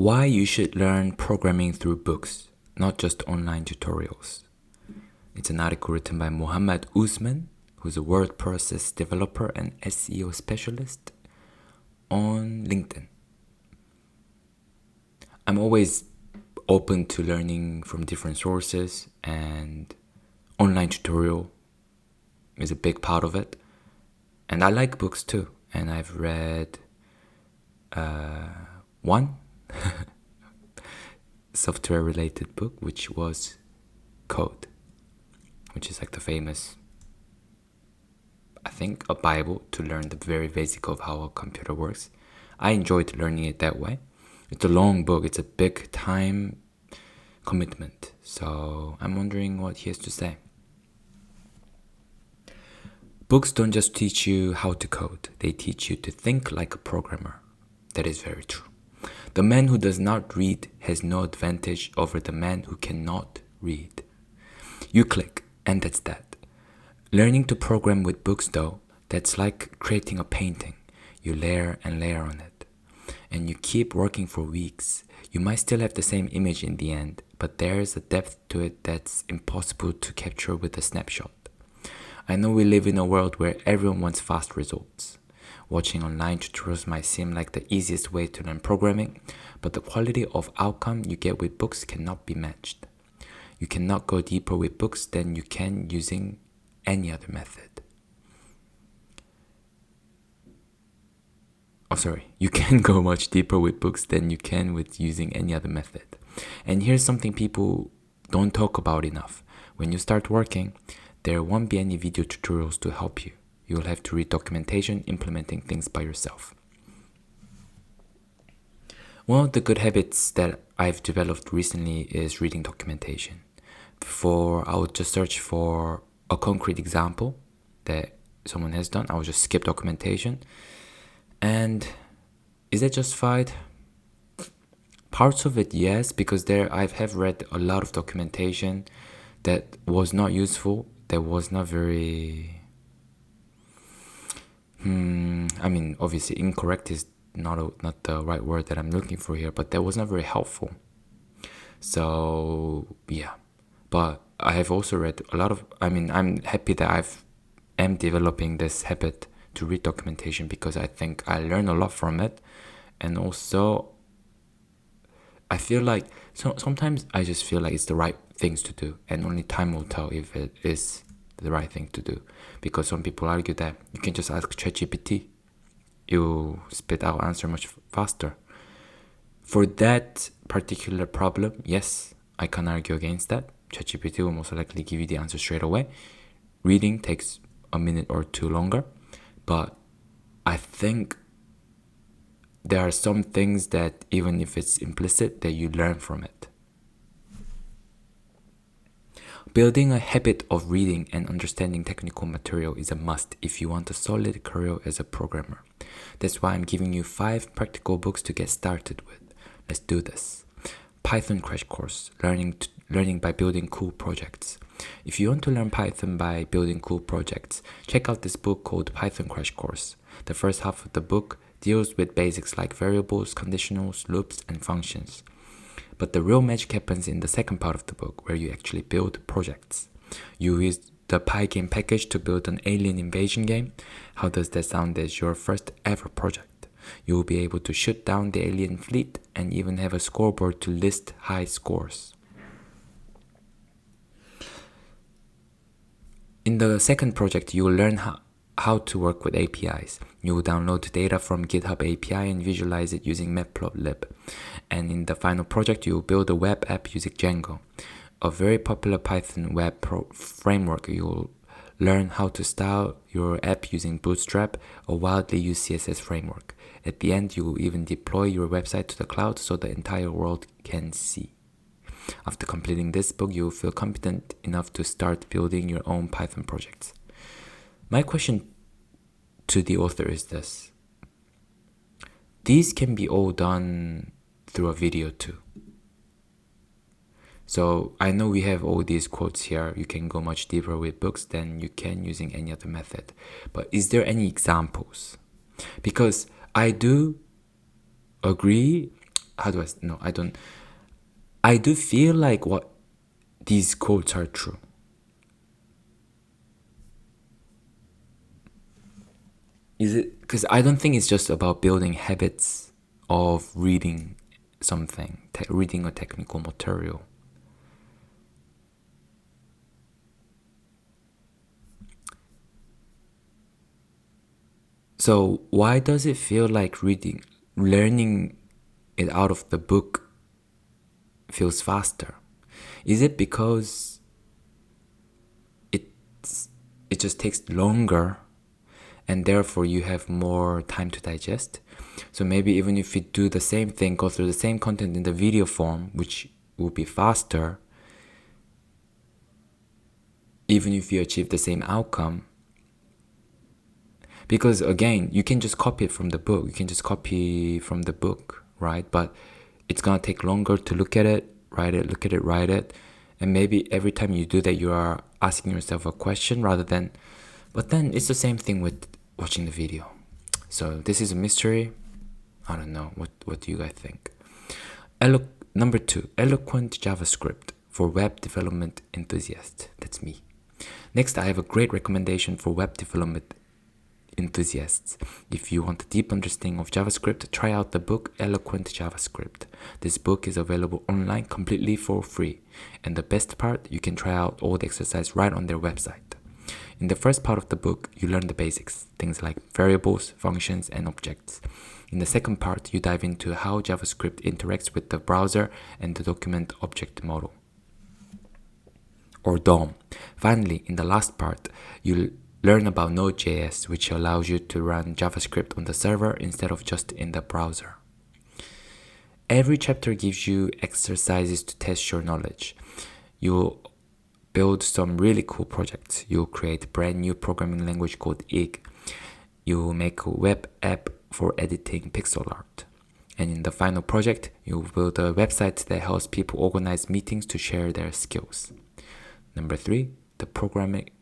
Why you should learn programming through books, not just online tutorials. It's an article written by Mohammed Usman, who's a word process developer and SEO specialist on LinkedIn. I'm always open to learning from different sources, and online tutorial is a big part of it. And I like books too, and I've read one software related book, which was Code, which is like the famous, I think, a Bible to learn the very basic of how a computer works. I enjoyed learning it that way. It's a long book, it's a big time commitment, so I'm wondering what he has to say. Books don't just teach you how to code, they teach you to think like a programmer. That is very true. The man who does not read has no advantage over the man who cannot read. You click, and that's that. Learning to program with books, though, that's like creating a painting. You layer and layer on it, and you keep working for weeks. You might still have the same image in the end, but there's a depth to it that's impossible to capture with a snapshot. I know we live in a world where everyone wants fast results. Watching online tutorials might seem like the easiest way to learn programming, but the quality of outcome you get with books cannot be matched. You cannot go deeper with books than you can using any other method. You can go much deeper with books than you can with using any other method. And here's something people don't talk about enough. When you start working, there won't be any video tutorials to help you. You'll have to read documentation, implementing things by yourself. One of the good habits that I've developed recently is reading documentation. Before, I would just search for a concrete example that someone has done. I would just skip documentation. And is that justified? Parts of it, yes, because I have read a lot of documentation that was not useful, that was not very... obviously incorrect is not the right word that I'm looking for here, but that was not very helpful. So, yeah. But I have also read a lot of... I'm happy that am developing this habit to read documentation because I think I learn a lot from it. And also, I feel like... sometimes I just feel like it's the right things to do, and only time will tell if it is the right thing to do. Because some people argue that you can just ask ChatGPT, you spit out answer much faster. For that particular problem, yes, I can argue against that. ChatGPT will most likely give you the answer straight away. Reading takes a minute or two longer, but I think there are some things that even if it's implicit, that you learn from it. Building a habit of reading and understanding technical material is a must if you want a solid career as a programmer. That's why I'm giving you 5 practical books to get started with. Let's do this. Python Crash Course, learning by building cool projects. If you want to learn Python by building cool projects, check out this book called Python Crash Course. The first half of the book deals with basics like variables, conditionals, loops, and functions. But the real magic happens in the second part of the book, where you actually build projects. You use the Pygame package to build an alien invasion game. How does that sound as your first ever project? You will be able to shoot down the alien fleet and even have a scoreboard to list high scores. In the second project, you will learn how to work with APIs. You will download data from GitHub API and visualize it using Matplotlib. And in the final project, you will build a web app using Django, a very popular Python web framework. You will learn how to style your app using Bootstrap, a widely used CSS framework. At the end, you will even deploy your website to the cloud so the entire world can see. After completing this book, you will feel competent enough to start building your own Python projects. My question to the author is this. These can be all done through a video too. So I know we have all these quotes here. You can go much deeper with books than you can using any other method. But is there any examples? Because I do agree how do I no I don't I do feel like what these quotes are true. Is it because I don't think it's just about building habits of reading something, reading a technical material. So why does it feel like learning it out of the book feels faster? Is it because it just takes longer and therefore you have more time to digest? So maybe even if you do the same thing, go through the same content in the video form, which will be faster, even if you achieve the same outcome. Because again, you can just copy it from the book. You can just copy from the book, right? But it's gonna take longer to look at it, write it, look at it, write it. And maybe every time you do that, you are asking yourself a question rather than, but then it's the same thing with watching the video. So this is a mystery. I don't know. What do you guys think? Number 2, eloquent JavaScript for web development enthusiasts. That's me. Next, I have a great recommendation for web development enthusiasts. If you want a deep understanding of JavaScript, try out the book Eloquent JavaScript. This book is available online completely for free. And the best part, you can try out all the exercise right on their website. In the first part of the book, you learn the basics, things like variables, functions, and objects. In the second part, you dive into how JavaScript interacts with the browser and the document object model, or DOM. Finally, in the last part, you'll learn about Node.js, which allows you to run JavaScript on the server instead of just in the browser. Every chapter gives you exercises to test your knowledge. You'll build some really cool projects. You'll create a brand new programming language called Ig. You'll make a web app for editing pixel art. And in the final project, you'll build a website that helps people organize meetings to share their skills. Number 3, the pragmatic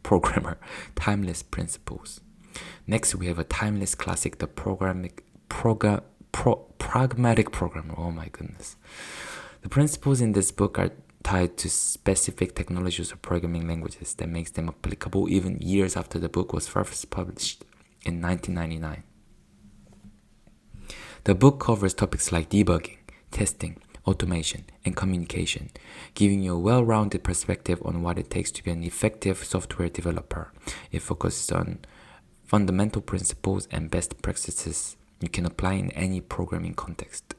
programmer, timeless principles. Next, we have a timeless classic, the pragmatic programmer. Oh my goodness. The principles in this book are tied to specific technologies or programming languages that makes them applicable even years after the book was first published in 1999. The book covers topics like debugging, testing, automation, and communication, giving you a well-rounded perspective on what it takes to be an effective software developer. It focuses on fundamental principles and best practices you can apply in any programming context.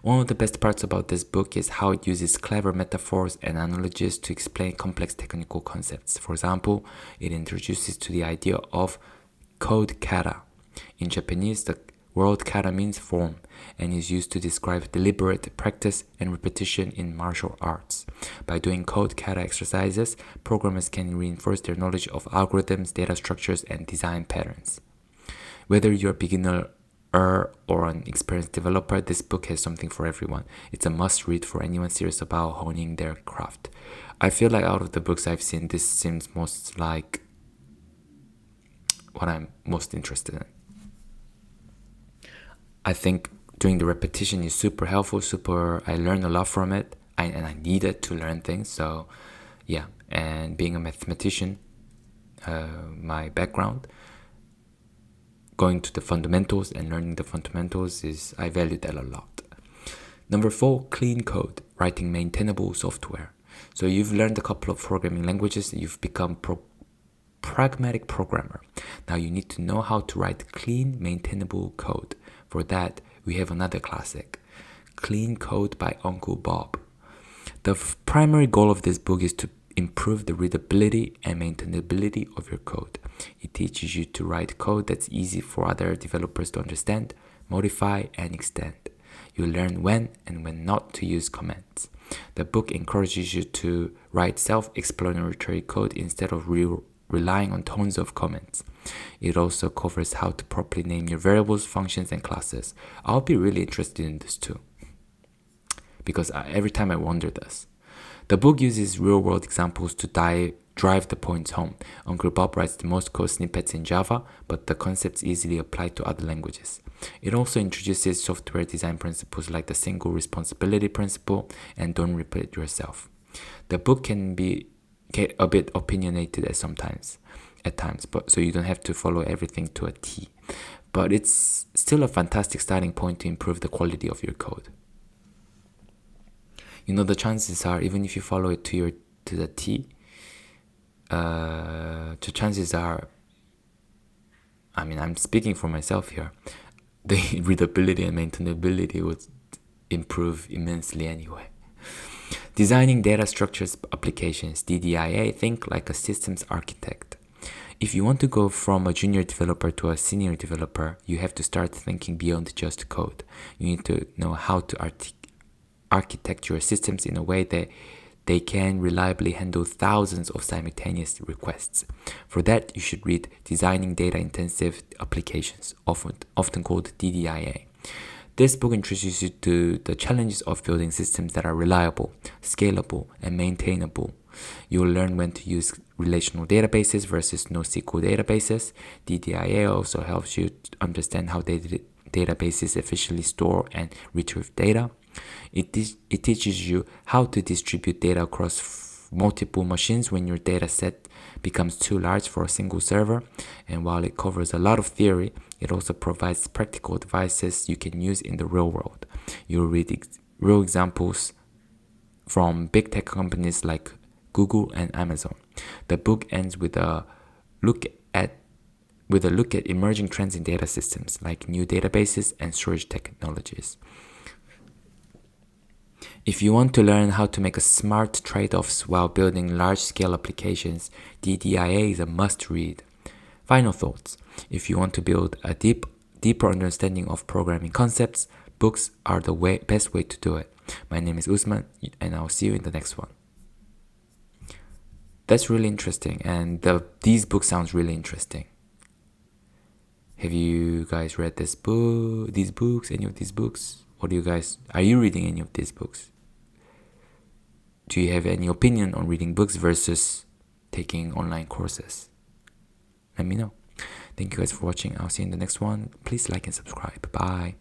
One of the best parts about this book is how it uses clever metaphors and analogies to explain complex technical concepts. For example, it introduces to the idea of code kata. In Japanese, the word kata means form and is used to describe deliberate practice and repetition in martial arts. By doing code kata exercises, programmers can reinforce their knowledge of algorithms, data structures, and design patterns. Whether you're a beginner or an experienced developer, this book has something for everyone. It's a must-read for anyone serious about honing their craft. I feel like out of the books I've seen, this seems most like what I'm most interested in. I think doing the repetition is super helpful. I learned a lot from it, and I needed to learn things. So, yeah. And being a mathematician, my background, going to the fundamentals and learning the fundamentals I value that a lot. Number 4, clean code, writing maintainable software. So you've learned a couple of programming languages, you've become pragmatic programmer. Now you need to know how to write clean, maintainable code. For that, we have another classic, Clean Code by Uncle Bob. The primary goal of this book is to improve the readability and maintainability of your code. It teaches you to write code that's easy for other developers to understand, modify, and extend. You learn when and when not to use commands. The book encourages you to write self-explanatory code instead of relying on tons of comments. It also covers how to properly name your variables, functions, and classes. I'll be really interested in this too, because every time I wonder this. The book uses real-world examples to drive the points home. Uncle Bob writes the most code snippets in Java, but the concepts easily apply to other languages. It also introduces software design principles like the single responsibility principle and don't repeat yourself. The book can be a bit opinionated at times, but so you don't have to follow everything to a T. But it's still a fantastic starting point to improve the quality of your code. The chances are, even if you follow it to the T, the chances are, I'm speaking for myself here, the readability and maintainability would improve immensely anyway. Designing data structures applications, DDIA, think like a systems architect. If you want to go from a junior developer to a senior developer, you have to start thinking beyond just code. You need to know how to architect your systems in a way that they can reliably handle thousands of simultaneous requests. For that, you should read Designing Data-Intensive Applications, often called DDIA. This book introduces you to the challenges of building systems that are reliable, scalable, and maintainable. You will learn when to use relational databases versus NoSQL databases. DDIA also helps you to understand how databases efficiently store and retrieve data. It teaches you how to distribute data across multiple machines when your data set becomes too large for a single server. And while it covers a lot of theory, it also provides practical devices you can use in the real world. You'll read real examples from big tech companies like Google and Amazon. The book ends with a look at emerging trends in data systems like new databases and storage technologies. If you want to learn how to make smart trade-offs while building large-scale applications, DDIA is a must-read. Final thoughts. If you want to build a deeper understanding of programming concepts, books are the best way to do it. My name is Usman, and I'll see you in the next one. That's really interesting, and these books sounds really interesting. Have you guys read any of these books? Are you reading any of these books? Do you have any opinion on reading books versus taking online courses? Let me know. Thank you guys for watching. I'll see you in the next one. Please like and subscribe. Bye.